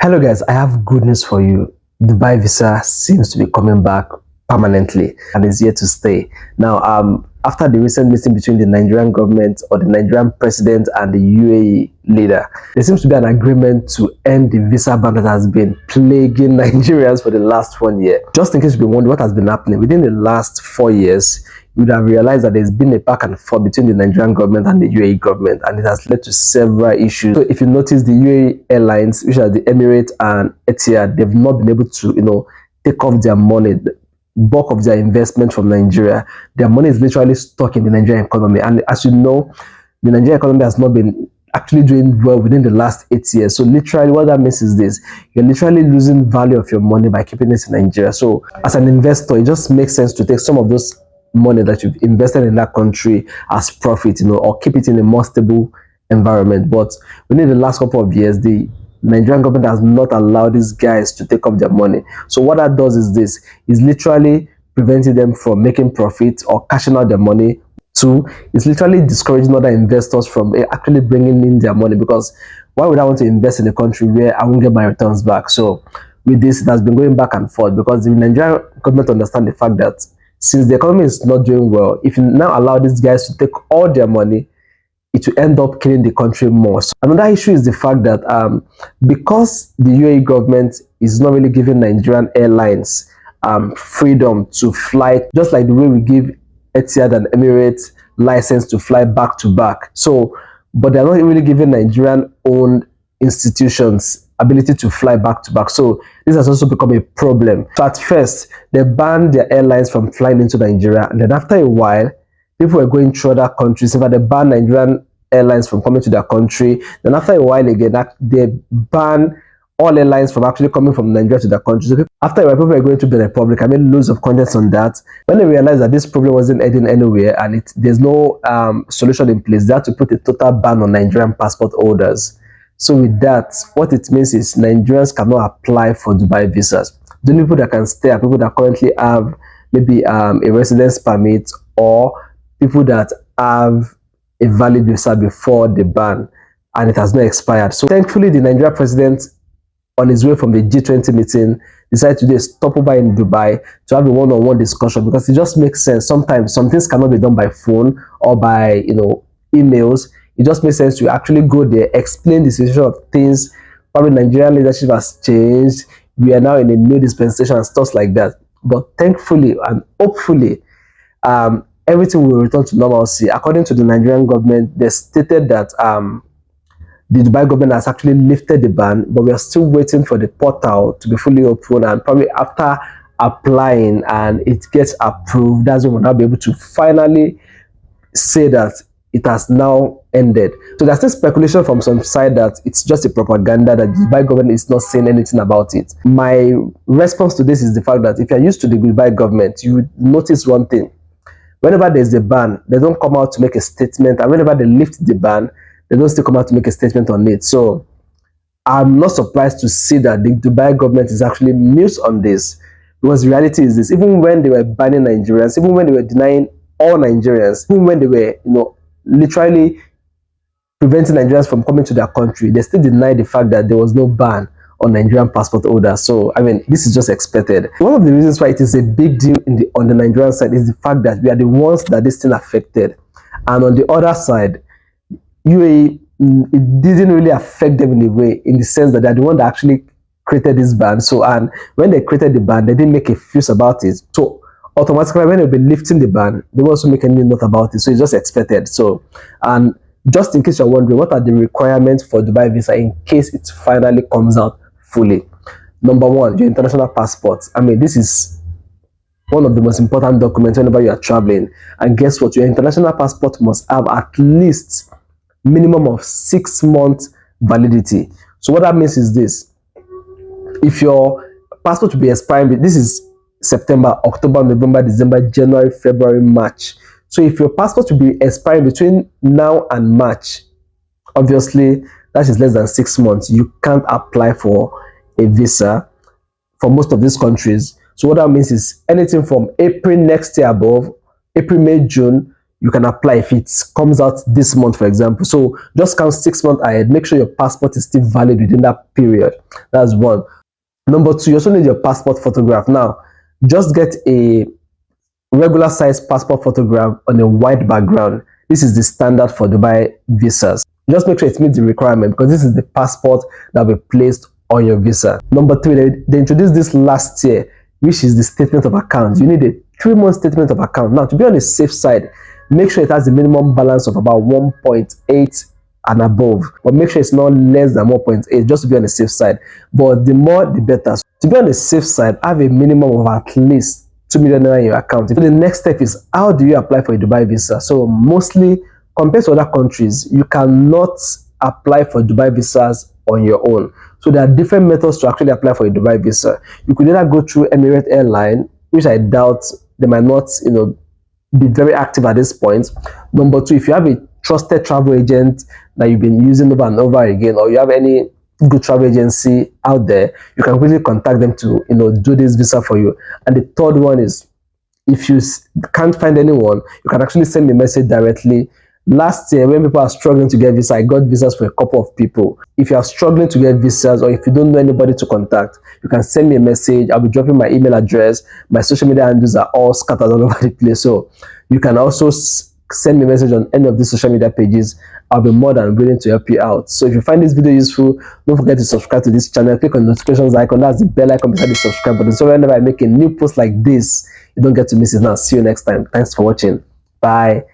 Hello guys, I have good news for you. Dubai visa seems to be coming back permanently and is here to stay. Now, after the recent meeting between the Nigerian government or the Nigerian president and the UAE leader, there seems to be an agreement to end the visa ban that has been plaguing Nigerians for the last 1 year. Just in case you've been wondering what has been happening within the last 4 years, you would have realized that there's been a back and forth between the Nigerian government and the UAE government, and it has led to several issues. So if you notice, the UAE airlines, which are the Emirates and Etihad, they've not been able to, take off their money, the bulk of their investment from Nigeria. Their money is literally stuck in the Nigerian economy. And as you know, the Nigerian economy has not been actually doing well within the last 8 years. So literally what that means is this: you're literally losing value of your money by keeping it in Nigeria. So as an investor, it just makes sense to take some of those money that you've invested in that country as profit, or keep it in a more stable environment. But within the last couple of years, the Nigerian government has not allowed these guys to take off their money. So what that does is this: is literally preventing them from making profit or cashing out their money. Two, it's literally discouraging other investors from actually bringing in their money, because why would I want to invest in a country where I won't get my returns back? So with this, it has been going back and forth, because the Nigerian government understand the fact that since the economy is not doing well, if you now allow these guys to take all their money, it will end up killing the country more. So another issue is the fact that because the UAE government is not really giving Nigerian airlines freedom to fly, just like the way we give Etihad and Emirates license to fly back to back. So, but they're not really giving Nigerian-owned institutions ability to fly back to back. So this has also become a problem. So at first, they banned their airlines from flying into Nigeria, and then after a while, people were going through other countries. In fact, they banned Nigerian airlines from coming to their country. Then after a while again, they banned all airlines from actually coming from Nigeria to their country. So after a while, people were going to the Republic. I made loads of contents on that. When they realized that this problem wasn't heading anywhere and there's no solution in place, they had to put a total ban on Nigerian passport holders. So with that, what it means is Nigerians cannot apply for Dubai visas. The only people that can stay are people that currently have maybe a residence permit, or people that have a valid visa before the ban and it has not expired. So thankfully, the Nigerian president, on his way from the G20 meeting, decided to do a stopover in Dubai to have a one-on-one discussion, because it just makes sense. Sometimes some things cannot be done by phone or by emails. It just makes sense to actually go there, explain the situation of things. Probably Nigerian leadership has changed. We are now in a new dispensation and stuff like that. But thankfully and hopefully, everything will return to normalcy. According to the Nigerian government, they stated that the Dubai government has actually lifted the ban, but we are still waiting for the portal to be fully open, and probably after applying and it gets approved, that's when we'll now be able to finally say that it has now ended. So there's still speculation from some side that it's just a propaganda, that the Dubai government is not saying anything about it. My response to this is the fact that if you're used to the Dubai government, you would notice one thing: whenever there's a ban, they don't come out to make a statement, and whenever they lift the ban, they don't still come out to make a statement on it. So I'm not surprised to see that the Dubai government is actually mute on this, because the reality is this: even when they were banning Nigerians, even when they were denying all Nigerians, even when they were literally preventing Nigerians from coming to their country, they still denied the fact that there was no ban on Nigerian passport holders. So I mean, this is just expected. One of the reasons why it is a big deal on the Nigerian side is the fact that we are the ones that this thing affected, and on the other side, UAE, it didn't really affect them in a way, in the sense that they're the one that actually created this ban. So, and when they created the ban, they didn't make a fuss about it. So automatically, when they'll be lifting the ban, they will also make any note about it. So it's just expected. So, and just in case you're wondering, what are the requirements for Dubai visa in case it finally comes out fully? Number one, your international passport. I mean, this is one of the most important documents whenever you are traveling. And guess what? Your international passport must have at least minimum of 6 months validity. So what that means is this: if your passport will be expiring, this is September, October, November, December, January, February, March. So if your passport will be expiring between now and March, obviously that is less than 6 months. You can't apply for a visa for most of these countries. So what that means is anything from April next year above, April, May, June, you can apply if it comes out this month, for example. So just count 6 months ahead. Make sure your passport is still valid within that period. That's one. Number two, you also need your passport photograph. Now, just get a regular size passport photograph on a white background. This is the standard for Dubai visas. Just make sure it meets the requirement because this is the passport that will be placed on your visa. Number three, they introduced this last year, which is the statement of account. You need a 3-month statement of account. Now, to be on the safe side, make sure it has a minimum balance of about 1.8 and above, but make sure it's not less than 1.8 just to be on the safe side. But the more the better. So to be on the safe side, have a minimum of at least 2 million naira in your account. So the next step is, how do you apply for a Dubai visa? So mostly, compared to other countries, you cannot apply for Dubai visas on your own. So there are different methods to actually apply for a Dubai visa. You could either go through Emirates Airline, which I doubt they might not, be very active at this point. Number two, if you have a trusted travel agent that you've been using over and over again, or you have any good travel agency out there, you can really contact them to do this visa for you. And the third one is, if you can't find anyone, you can actually send me a message directly. Last year, when people are struggling to get visa, I got visas for a couple of people. If you are struggling to get visas, or if you don't know anybody to contact, you can send me a message. I'll be dropping my email address. My social media handles are all scattered all over the place, so you can also send me a message on any of these social media pages. I'll be more than willing to help you out. So if you find this video useful, don't forget to subscribe to this channel. Click on the notifications icon. That's the bell icon beside the subscribe button. So whenever I make a new post like this, you don't get to miss it. Now, see you next time. Thanks for watching. Bye.